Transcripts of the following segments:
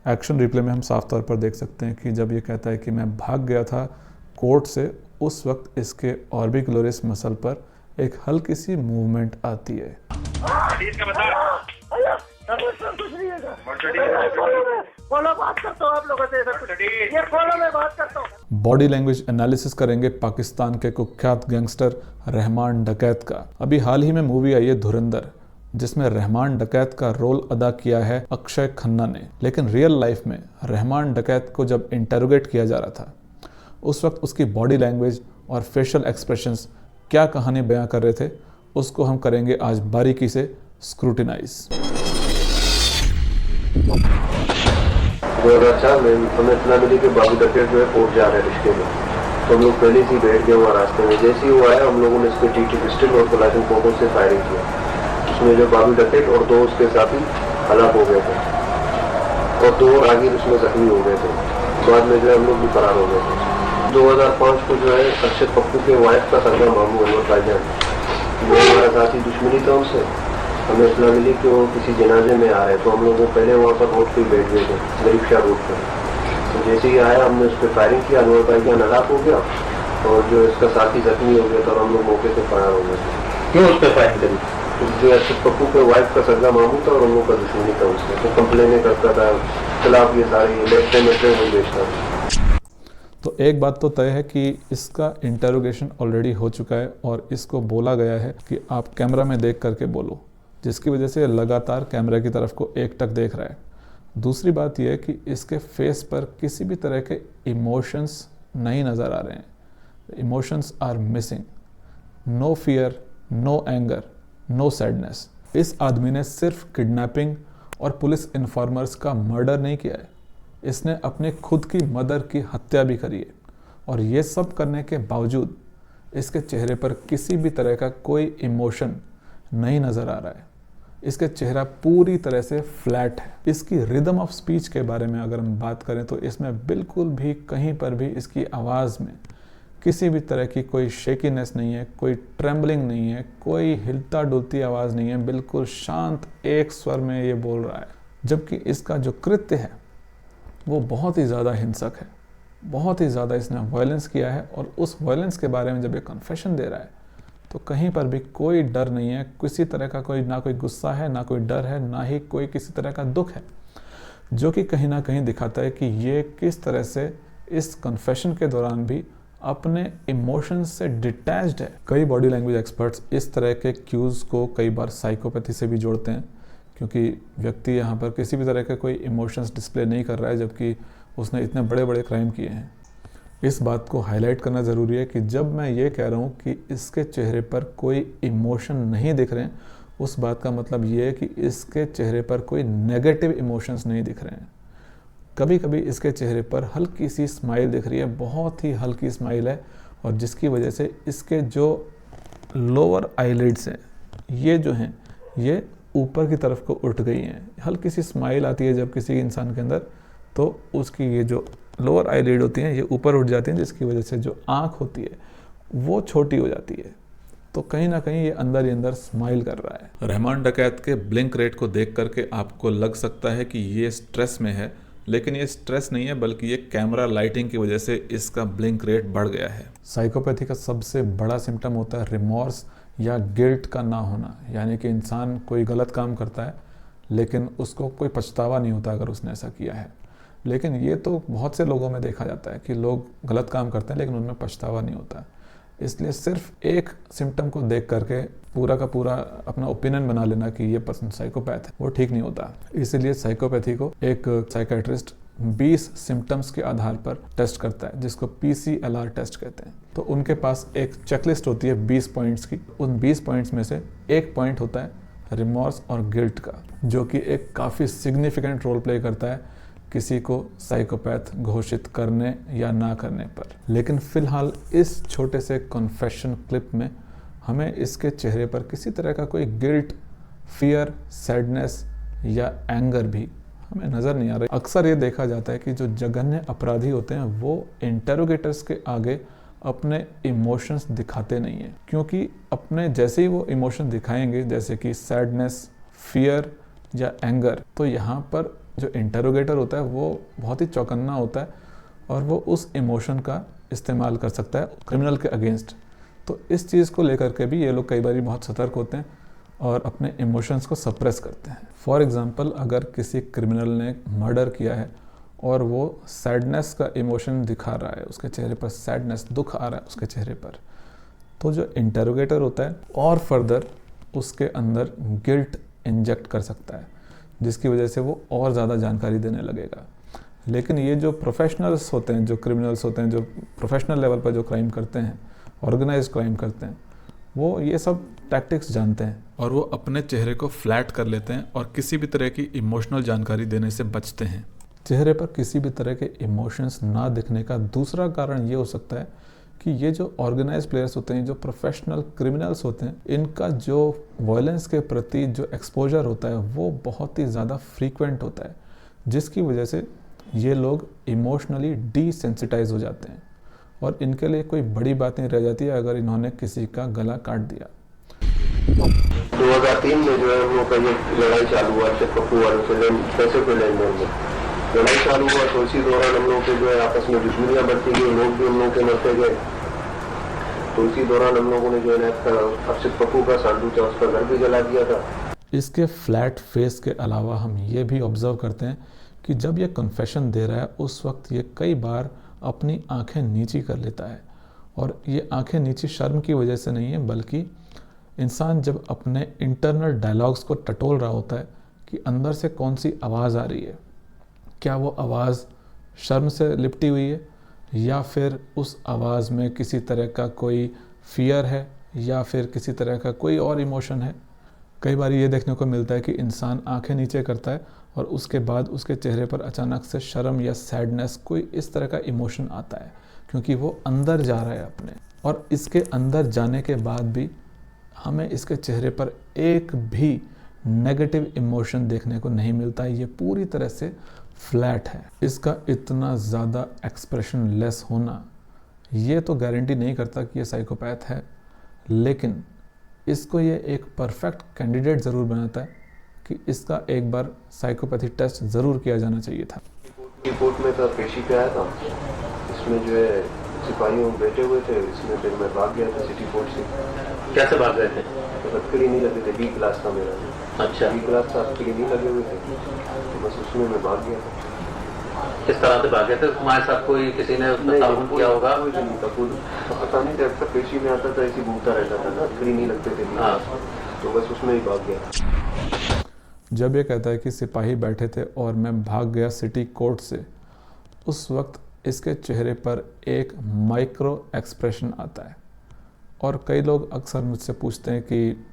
Action replay में हम साफ तौर पर देख सकते हैं कि जब ये कहता है कि मैं भाग गया था कोर्ट से, उस वक्त इसके ऑर्बिकुलरिस मसल पर एक हल्की सी मूवमेंट आती है। बॉडी लैंग्वेज एनालिसिस करेंगे पाकिस्तान के कुख्यात गैंगस्टर रहमान डकैत का। अभी हाल ही में मूवी आई है धुरंधर, जिसमें रहमान डकैत का रोल अदा किया है अक्षय खन्ना ने। लेकिन रियल लाइफ में रहमान डकैत को जब इंटरोगेट किया जा रहा था, उस वक्त उसकी बॉडी लैंग्वेज और फेशियल एक्सप्रेशंस क्या कहानी बयां कर रहे थे, उसको हम करेंगे आज बारीकी से स्क्रूटिनाइज। 2004 में हमें इतना मिली कि बाबू डकैत जो है कोर्ट जा रहा है रिश्ते में, तो हम लोग पहले से ही बैठ गए वहाँ रास्ते में। जैसे ही वो आया, हम लोगों ने इसके टीटी पिस्टल और पलाशन पोटो से फायरिंग किया। उसमें जो बाबू डकैत और 2 उसके साथी हलाक हो गए थे और 2 और आगे उसमें जख्मी हो गए थे। बाद में जो है हम लोग भी फरार हो गए थे। 2005 को जो है अक्षर पप्पू के वाइफ का सरगा मामू अनवर भाईजान, वो हमारा साथी दुश्मनी था उनसे। हमें इतना मिली कि वो किसी जनाजे में आ रहे, तो हम लोग वो पहले वहाँ पर रोड पे बैठ गए थे, गरीब शाह रोड पर। तो जैसे ही आया, हमने उस पर फायरिंग किया, अनवर भाईजान हलाक हो गया और जो इसका साथी जख्मी हो गया था और हम लोग मौके से फरार हो गए थे। क्यों उस पर फायरिंग करी? जो अक्षर पप्पू के वाइफ का सरगा मामू था और हम लोग का दुश्मनी था उससे, तो कंप्लेनें करता था खिलाफ, ये सारे लेफ्टे मेट्रे वो बेचता था। तो एक बात तो तय है कि इसका इंटरोगेशन ऑलरेडी हो चुका है और इसको बोला गया है कि आप कैमरा में देख करके बोलो, जिसकी वजह से लगातार कैमरा की तरफ को एकटक देख रहा है। दूसरी बात यह है कि इसके फेस पर किसी भी तरह के इमोशंस नहीं नज़र आ रहे हैं। Emotions are missing, no fear, no anger, no sadness. इस आदमी ने सिर्फ किडनैपिंग और पुलिस इन्फॉर्मर्स का मर्डर नहीं किया है, इसने अपने खुद की मदर की हत्या भी करी है। और ये सब करने के बावजूद इसके चेहरे पर किसी भी तरह का कोई इमोशन नहीं नज़र आ रहा है। इसके चेहरा पूरी तरह से फ्लैट है। इसकी रिदम ऑफ स्पीच के बारे में अगर हम बात करें तो इसमें बिल्कुल भी कहीं पर भी इसकी आवाज़ में किसी भी तरह की कोई शेकीनेस नहीं है, कोई ट्रेम्बलिंग नहीं है, कोई हिलता डुलती आवाज़ नहीं है। बिल्कुल शांत एक स्वर में ये बोल रहा है। जबकि इसका जो कृत्य है वो बहुत ही ज़्यादा हिंसक है, बहुत ही ज़्यादा इसने वायलेंस किया है। और उस वायलेंस के बारे में जब ये कन्फेशन दे रहा है तो कहीं पर भी कोई डर नहीं है, किसी तरह का कोई, ना कोई गुस्सा है, ना कोई डर है, ना ही कोई किसी तरह का दुख है, जो कि कहीं ना कहीं दिखाता है कि ये किस तरह से इस कन्फेशन के दौरान भी अपने इमोशंस से डिटैच्ड है। कई बॉडी लैंग्वेज एक्सपर्ट्स इस तरह के क्यूज़ को कई बार साइकोपैथी से भी जोड़ते हैं, क्योंकि व्यक्ति यहाँ पर किसी भी तरह के कोई इमोशंस डिस्प्ले नहीं कर रहा है, जबकि उसने इतने बड़े बड़े क्राइम किए हैं। इस बात को हाईलाइट करना ज़रूरी है कि जब मैं ये कह रहा हूँ कि इसके चेहरे पर कोई इमोशन नहीं दिख रहे हैं, उस बात का मतलब ये है कि इसके चेहरे पर कोई नेगेटिव इमोशंस नहीं दिख रहे हैं। कभी कभी इसके चेहरे पर हल्की सी स्माइल दिख रही है, बहुत ही हल्की स्माइल है, और जिसकी वजह से इसके जो लोअर आईलिड्स हैं, ये जो हैं ये ऊपर की तरफ को उठ गई हैं। हल्की सी स्माइल आती है जब किसी इंसान के अंदर, तो उसकी ये जो लोअर आईलिड होती हैं ये ऊपर उठ जाती हैं, जिसकी वजह से जो आँख होती है वो छोटी हो जाती है। तो कहीं ना कहीं ये अंदर ही अंदर स्माइल कर रहा है। रहमान डकैत के ब्लिंक रेट को देख करके आपको लग सकता है कि ये स्ट्रेस में है, लेकिन ये स्ट्रेस नहीं है, बल्कि ये कैमरा लाइटिंग की वजह से इसका ब्लिंक रेट बढ़ गया है। साइकोपैथी का सबसे बड़ा सिम्टम होता है रिमॉर्स या गिल्ट का ना होना, यानी कि इंसान कोई गलत काम करता है लेकिन उसको कोई पछतावा नहीं होता अगर उसने ऐसा किया है। लेकिन ये तो बहुत से लोगों में देखा जाता है कि लोग गलत काम करते हैं लेकिन उनमें पछतावा नहीं होता। इसलिए सिर्फ एक सिम्टम को देख करके पूरा का पूरा अपना ओपिनियन बना लेना कि ये पर्सन साइकोपैथ है, वो ठीक नहीं होता। इसीलिए साइकोपैथी को एक साइकेट्रिस्ट 20 सिम्टम्स के आधार पर टेस्ट करता है, जिसको PCLR टेस्ट कहते हैं। तो उनके पास एक चेकलिस्ट होती है 20 पॉइंट्स की। उन 20 पॉइंट्स में से एक पॉइंट होता है रिमॉर्स और गिल्ट का, जो कि एक काफ़ी सिग्निफिकेंट रोल प्ले करता है किसी को साइकोपैथ घोषित करने या ना करने पर। लेकिन फिलहाल इस छोटे से कन्फेशन क्लिप में हमें इसके चेहरे पर किसी तरह का कोई गिल्ट, फियर, सैडनेस या एंगर भी हमें नज़र नहीं आ रहा। अक्सर ये देखा जाता है कि जो जघन्य अपराधी होते हैं वो इंटेरोगेटर्स के आगे अपने इमोशंस दिखाते नहीं हैं, क्योंकि अपने जैसे ही वो इमोशन दिखाएंगे, जैसे कि सैडनेस, फियर या एंगर, तो यहाँ पर जो इंटरोगेटर होता है वो बहुत ही चौकन्ना होता है और वो उस इमोशन का इस्तेमाल कर सकता है क्रिमिनल के अगेंस्ट। तो इस चीज़ को लेकर के भी ये लोग कई बार बहुत सतर्क होते हैं और अपने इमोशंस को सप्रेस करते हैं। फॉर एग्ज़ाम्पल, अगर किसी क्रिमिनल ने मर्डर किया है और वो सैडनेस का इमोशन दिखा रहा है, उसके चेहरे पर सैडनेस, दुख आ रहा है उसके चेहरे पर, तो जो इंटरोगेटर होता है और फर्दर उसके अंदर गिल्ट इंजेक्ट कर सकता है, जिसकी वजह से वो और ज़्यादा जानकारी देने लगेगा। लेकिन ये जो प्रोफेशनल्स होते हैं, जो क्रिमिनल्स होते हैं, जो प्रोफेशनल लेवल पर जो क्राइम करते हैं, ऑर्गेनाइज्ड क्राइम करते हैं, वो ये सब टैक्टिक्स जानते हैं और वो अपने चेहरे को फ्लैट कर लेते हैं और किसी भी तरह की इमोशनल जानकारी देने से बचते हैं। चेहरे पर किसी भी तरह के इमोशंस ना दिखने का दूसरा कारण ये हो सकता है कि ये जो ऑर्गेनाइज्ड प्लेयर्स होते हैं, जो प्रोफेशनल क्रिमिनल्स होते हैं, इनका जो वायलेंस के प्रति जो एक्सपोजर होता है वो बहुत ही ज़्यादा फ्रीक्वेंट होता है, जिसकी वजह से ये लोग इमोशनली डीसेंसिटाइज हो जाते हैं और इनके लिए कोई बड़ी बात नहीं रह जाती है अगर इन्होंने किसी का गला काट दिया। 2003 में जो है हम लोग का ये लड़ाई चालू हुआ पप्पू वालों से पैसे को लेन देन में लड़ाई चालू हुआ। तो इसी दौरान हम लोग के जो है आपस में दुश्मनियां बढ़ती गई, लोग भी हम लोग के मरते गए। तो इसी दौरान हम लोगों ने जो है अर्षित पप्पू का सांडू था, उसका घर भी जला दिया था। इसके फ्लैट फेस के अलावा हम ये भी ऑब्जर्व करते हैं कि जब ये कन्फेशन दे रहा है उस वक्त ये कई बार अपनी आंखें नीची कर लेता है, और ये आंखें नीची शर्म की वजह से नहीं है, बल्कि इंसान जब अपने इंटरनल डायलॉग्स को टटोल रहा होता है कि अंदर से कौन सी आवाज़ आ रही है, क्या वो आवाज़ शर्म से लिपटी हुई है या फिर उस आवाज़ में किसी तरह का कोई फियर है या फिर किसी तरह का कोई और इमोशन है। कई बार ये देखने को मिलता है कि इंसान आंखें नीचे करता है और उसके बाद उसके चेहरे पर अचानक से शर्म या सैडनेस, कोई इस तरह का इमोशन आता है, क्योंकि वो अंदर जा रहा है अपने। और इसके अंदर जाने के बाद भी हमें इसके चेहरे पर एक भी नेगेटिव इमोशन देखने को नहीं मिलता है। ये पूरी तरह से फ्लैट है। इसका इतना ज़्यादा एक्सप्रेशन लेस होना ये तो गारंटी नहीं करता कि ये साइकोपैथ है, लेकिन इसको ये एक परफेक्ट कैंडिडेट ज़रूर बनाता है कि इसका एक बार साइकोपैथी टेस्ट ज़रूर किया जाना चाहिए था। रिपोर्ट में था, पेशी पे आया था, इसमें जो है सिपाही बैठे हुए थे, इसमें फिर मैं भाग गया था सिटी कोर्ट से। कैसे भाग गए थे? तो हथकड़ी नहीं लगे थे, बी क्लास था मेरा। अच्छा, बी क्लास था, हथकड़ी नहीं लगे हुए थे, तो बस उसमें मैं भाग गया था। किस तरह से भागे थे? तुम्हारे साथ कोई किसी ने ताउन किया होगा? कोई नहीं था, खुद पता नहीं था, अक्सर पेशी में आता था, ऐसी घूमता रहता था ना, हथकड़ी नहीं लगते थे। हाँ, तो बस उसमें ही भाग गया। जब ये कहता है कि सिपाही बैठे थे और मैं भाग गया सिटी कोर्ट से, उस वक्त इसके चेहरे पर एक माइक्रो एक्सप्रेशन आता है। और कई लोग अक्सर मुझसे पूछते हैं कि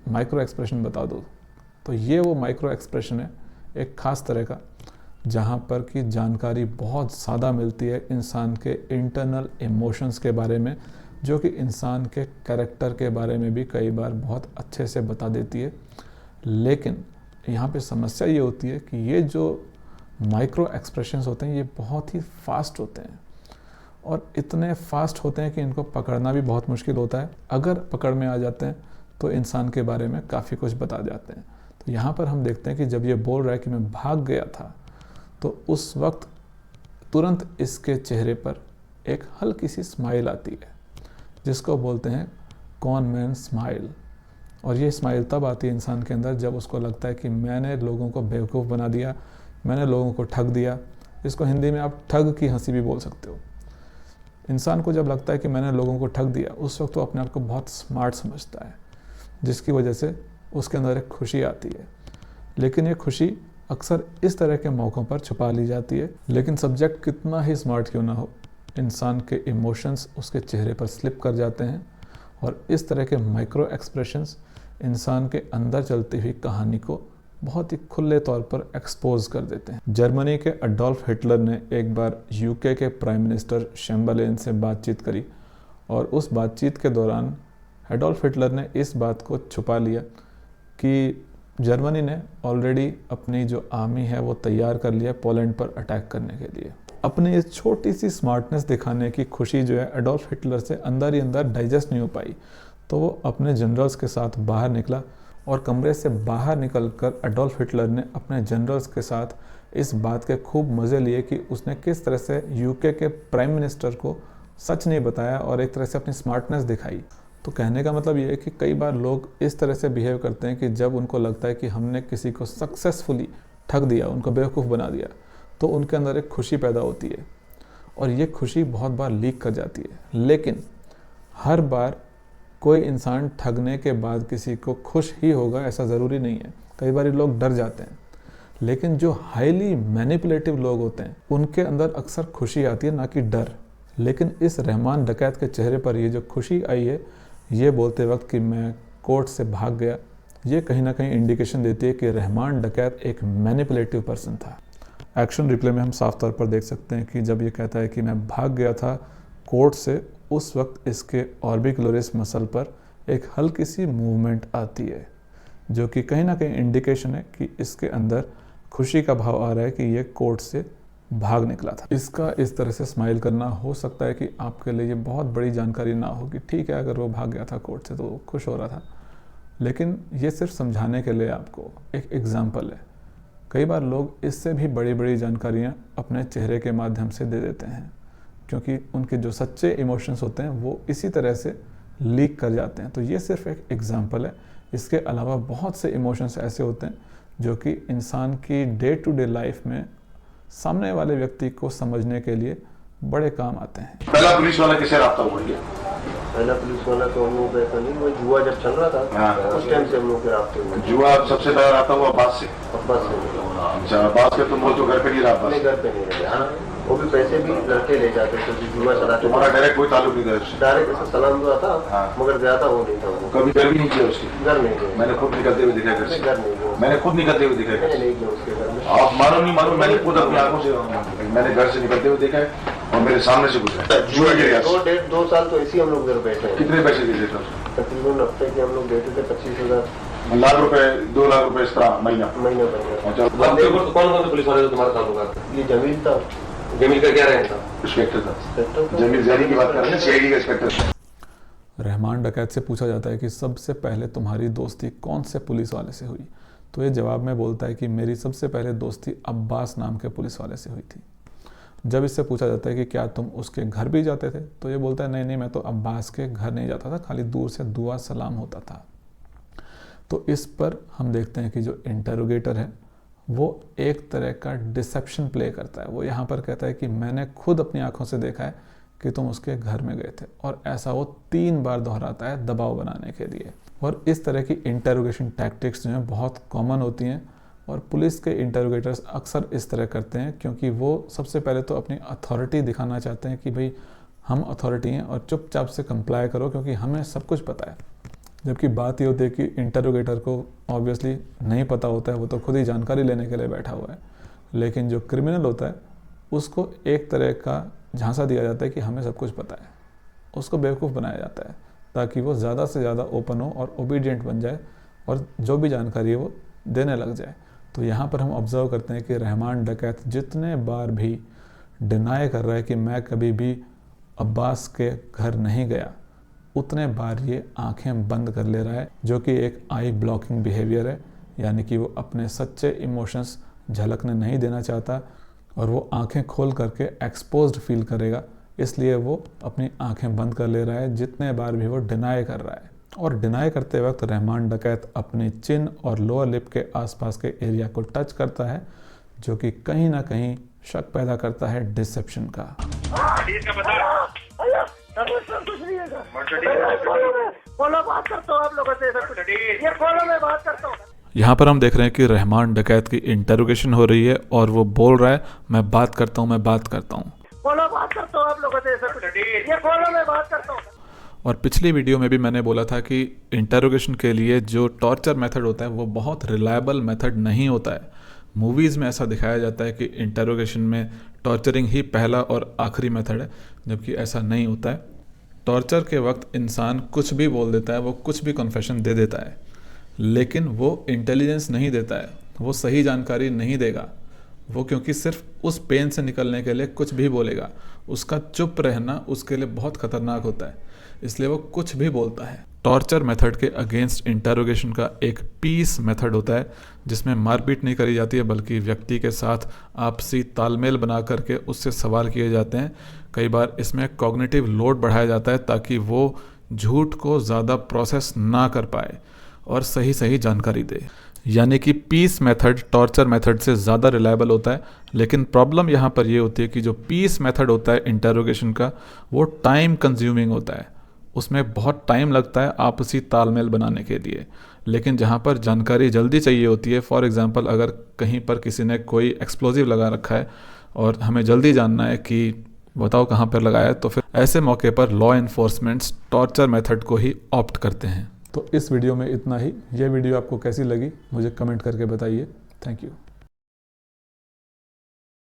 माइक्रो एक्सप्रेशन बता दो, तो ये वो माइक्रो एक्सप्रेशन है, एक ख़ास तरह का, जहाँ पर कि जानकारी बहुत ज़्यादा मिलती है इंसान के इंटरनल इमोशंस के बारे में, जो कि इंसान के कैरेक्टर के बारे में भी कई बार बहुत अच्छे से बता देती है। लेकिन यहाँ पे समस्या ये होती है कि ये जो माइक्रो एक्सप्रेशंस होते हैं ये बहुत ही फास्ट होते हैं और इतने फास्ट होते हैं कि इनको पकड़ना भी बहुत मुश्किल होता है। अगर पकड़ में आ जाते हैं तो इंसान के बारे में काफ़ी कुछ बता जाते हैं। तो यहाँ पर हम देखते हैं कि जब ये बोल रहा है कि मैं भाग गया था, तो उस वक्त तुरंत इसके चेहरे पर एक हल्की सी स्माइल आती है, जिसको बोलते हैं कॉन मैन स्माइल। और ये स्माइल तब आती है इंसान के अंदर जब उसको लगता है कि मैंने लोगों को बेवकूफ़ बना दिया, मैंने लोगों को ठग दिया। इसको हिंदी में आप ठग की हंसी भी बोल सकते हो। इंसान को जब लगता है कि मैंने लोगों को ठग दिया, उस वक्त वो अपने आप को बहुत स्मार्ट समझता है, जिसकी वजह से उसके अंदर एक खुशी आती है। लेकिन ये खुशी अक्सर इस तरह के मौक़ों पर छुपा ली जाती है। लेकिन सब्जेक्ट कितना ही स्मार्ट क्यों ना हो, इंसान के इमोशंस उसके चेहरे पर स्लिप कर जाते हैं और इस तरह के माइक्रो एक्सप्रेशंस इंसान के अंदर चलती हुई कहानी को बहुत ही खुले तौर पर एक्सपोज कर देते हैं। जर्मनी के अडोल्फ हिटलर ने एक बार यूके के प्राइम मिनिस्टर चैम्बरलेन से बातचीत करी और उस बातचीत के दौरान एडोल्फ हिटलर ने इस बात को छुपा लिया कि जर्मनी ने ऑलरेडी अपनी जो आर्मी है वो तैयार कर लिया पोलैंड पर अटैक करने के लिए। अपनी इस छोटी सी स्मार्टनेस दिखाने की खुशी जो है एडोल्फ हिटलर से अंदर ही अंदर डाइजेस्ट नहीं हो पाई, तो वो अपने जनरल्स के साथ बाहर निकला और कमरे से बाहर निकलकर एडोल्फ हिटलर ने अपने जनरल्स के साथ इस बात के खूब मज़े लिए कि उसने किस तरह से यूके के प्राइम मिनिस्टर को सच नहीं बताया और एक तरह से अपनी स्मार्टनेस दिखाई। तो कहने का मतलब ये है कि कई बार लोग इस तरह से बिहेव करते हैं कि जब उनको लगता है कि हमने किसी को सक्सेसफुली ठग दिया, उनको बेवकूफ़ बना दिया, तो उनके अंदर एक खुशी पैदा होती है और ये खुशी बहुत बार लीक कर जाती है। लेकिन हर बार कोई इंसान ठगने के बाद किसी को खुश ही होगा ऐसा ज़रूरी नहीं है। कई बार लोग डर जाते हैं, लेकिन जो हाईली मैनिपुलेटिव लोग होते हैं उनके अंदर अक्सर खुशी आती है, ना कि डर। लेकिन इस रहमान डकैत के चेहरे पर ये जो खुशी आई है, ये बोलते वक्त कि मैं कोर्ट से भाग गया, ये कहीं ना कहीं इंडिकेशन देती है कि रहमान डकैत एक मैनिपुलेटिव पर्सन था। एक्शन रिप्ले में हम साफ तौर पर देख सकते हैं कि जब ये कहता है कि मैं भाग गया था कोर्ट से, उस वक्त इसके ऑर्बिकुलरिस मसल पर एक हल्की सी मूवमेंट आती है, जो कि कहीं ना कहीं इंडिकेशन है कि इसके अंदर खुशी का भाव आ रहा है कि ये कोर्ट से भाग निकला था। इसका इस तरह से स्माइल करना हो सकता है कि आपके लिए ये बहुत बड़ी जानकारी ना हो कि ठीक है, अगर वो भाग गया था कोर्ट से तो वो खुश हो रहा था, लेकिन ये सिर्फ समझाने के लिए आपको एक एग्जाम्पल है। कई बार लोग इससे भी बड़ी बड़ी जानकारियाँ अपने चेहरे के माध्यम से दे देते हैं, क्योंकि उनके जो सच्चे इमोशंस होते हैं वो इसी तरह से लीक कर जाते हैं। तो ये सिर्फ एक एग्जाम्पल है। इसके अलावा बहुत से इमोशंस ऐसे होते हैं जो कि इंसान की डे टू डे लाइफ में सामने वाले व्यक्ति को समझने के लिए बड़े काम आते हैं। पहला पुलिस वाला कैसे राब्ता हुआ? पहला पुलिस वाला तो हम लोग ऐसा नहीं, वो जुआ जब चल रहा था उस टाइम से हम लोग के राब्ते हुए। जुआ सबसे पहला राब्ता हुआ अब्बास से? अब्बास से। अच्छा, अब्बास के तुम तो घर पे नहीं रहा? घर पे नहीं रहे, वो भी पैसे भी लड़के ले जाते थे, जुआ चलाते। तुम्हारा डायरेक्ट कोई ताल्लुक नहीं था उससे? डायरेक्ट ऐसा सलाम हुआ था, मगर ज्यादा वो नहीं था। वो कभी घर भी नहीं किया उसके? घर नहीं गए, मैंने खुद निकलते हुए दिखा घर से। घर नहीं गए, मैंने खुद निकलते हुए दिखा घर से। नहीं गया उसके घर में। आप मानो नहीं मानो, मैंने खुद अपनी आंखों से मैंने घर से निकलते हुए देखा है और मेरे सामने से गुजरा जुए के लिए। 2 साल तो ऐसे ही हम लोग घर बैठे हैं। कितने पैसे दिए थे? तकरीबन हफ्ते के हम लोग देते थे 25,000 लाख रुपए, 2 लाख रुपए इस तरह महीना। महीना। अच्छा, कौन कौन से पुलिस वाले तुम्हारे ताल्लुकात थे? ये जमीन था। जमीन का क्या रहे था? इंस्पेक्टर था। जमीन जारी की बात कर रहे हैं, सीआईडी का इंस्पेक्टर। रहमान डकैत से पूछा जाता है कि सबसे पहले तुम्हारी दोस्ती कौन से पुलिस वाले से हुई? तो ये जवाब में बोलता है कि मेरी सबसे पहले दोस्ती अब्बास नाम के पुलिस वाले से हुई थी। जब इससे पूछा जाता है कि क्या तुम उसके घर भी जाते थे, तो ये बोलता है नहीं, मैं तो अब्बास के घर नहीं जाता था, खाली दूर से दुआ सलाम होता था। तो इस पर हम देखते हैं कि जो इंटरोगेटर है वो एक तरह का डिसेप्शन प्ले करता है। वो यहाँ पर कहता है कि मैंने खुद अपनी आंखों से देखा है कि तुम उसके घर में गए थे, और ऐसा वो 3 बार दोहराता है दबाव बनाने के लिए। और इस तरह की इंटरोगेशन टैक्टिक्स जो हैं बहुत कॉमन होती हैं, और पुलिस के इंटरोगेटर्स अक्सर इस तरह करते हैं क्योंकि वो सबसे पहले तो अपनी अथॉरिटी दिखाना चाहते हैं कि भाई हम अथॉरिटी हैं और चुपचाप से कंप्लाई करो क्योंकि हमें सब कुछ पता है। जबकि बात ये होती है कि इंटरोगेटर को ऑब्वियसली नहीं पता होता है, वो तो खुद ही जानकारी लेने के लिए बैठा हुआ है। लेकिन जो क्रिमिनल होता है उसको एक तरह का झांसा दिया जाता है कि हमें सब कुछ पता है, उसको बेवकूफ़ बनाया जाता है ताकि वो ज़्यादा से ज़्यादा ओपन हो और ओबीडियंट बन जाए और जो भी जानकारी है वो देने लग जाए। तो यहाँ पर हम ऑब्ज़र्व करते हैं कि रहमान डकैत जितने बार भी डिनाई कर रहा है कि मैं कभी भी अब्बास के घर नहीं गया, उतने बार ये आंखें बंद कर ले रहा है, जो कि एक आई ब्लॉकिंग बिहेवियर है। यानी कि वो अपने सच्चे इमोशंस झलकने नहीं देना चाहता और वो आंखें खोल करके एक्सपोज्ड फील करेगा, इसलिए वो अपनी आंखें बंद कर ले रहा है जितने बार भी वो डिनाई कर रहा है। और डिनाई करते वक्त रहमान डकैत अपनी चिन और लोअर लिप के आसपास के एरिया को टच करता है, जो कि कहीं ना कहीं शक पैदा करता है डिसेप्शन का। यहाँ पर हम देख रहे हैं कि रहमान डकैत की इंटरोगेशन हो रही है और वो बोल रहा है मैं बात करता हूँ, मैं बात करता हूँ। और पिछली वीडियो में भी मैंने बोला था कि इंटरोगेशन के लिए जो टॉर्चर मेथड होता है वो बहुत रिलायबल मेथड नहीं होता है। मूवीज़ में ऐसा दिखाया जाता है कि इंटरोगेशन में टॉर्चरिंग ही पहला और आखिरी मेथड है, जबकि ऐसा नहीं होता है। टॉर्चर के वक्त इंसान कुछ भी बोल देता है, वो कुछ भी कन्फेशन दे देता है, लेकिन वो इंटेलिजेंस नहीं देता है, वो सही जानकारी नहीं देगा। वो क्योंकि सिर्फ उस पेन से निकलने के लिए कुछ भी बोलेगा, उसका चुप रहना उसके लिए बहुत ख़तरनाक होता है। इसलिए वो कुछ भी बोलता है। टॉर्चर मेथड के अगेंस्ट इंटरोगेशन का एक पीस मेथड होता है जिसमें मारपीट नहीं करी जाती है, बल्कि व्यक्ति के साथ आपसी तालमेल बना करके उससे सवाल किए जाते हैं। कई बार इसमें कॉग्निटिव लोड बढ़ाया जाता है ताकि वो झूठ को ज़्यादा प्रोसेस ना कर पाए और सही सही जानकारी दे। यानी कि पीस मेथड टॉर्चर मेथड से ज़्यादा रिलायबल होता है। लेकिन प्रॉब्लम यहाँ पर ये होती है कि जो पीस मेथड होता है इंटरोगेशन का, वो टाइम कंज्यूमिंग होता है, उसमें बहुत टाइम लगता है आपसी तालमेल बनाने के लिए। लेकिन जहाँ पर जानकारी जल्दी चाहिए होती है, फॉर एग्जांपल अगर कहीं पर किसी ने कोई एक्सप्लोजिव लगा रखा है और हमें जल्दी जानना है कि बताओ कहाँ पर लगाया है, तो फिर ऐसे मौके पर लॉ एनफोर्समेंट्स टॉर्चर मेथड को ही ऑप्ट करते हैं। तो इस वीडियो में इतना ही। यह वीडियो आपको कैसी लगी मुझे कमेंट करके बताइए। Thank you.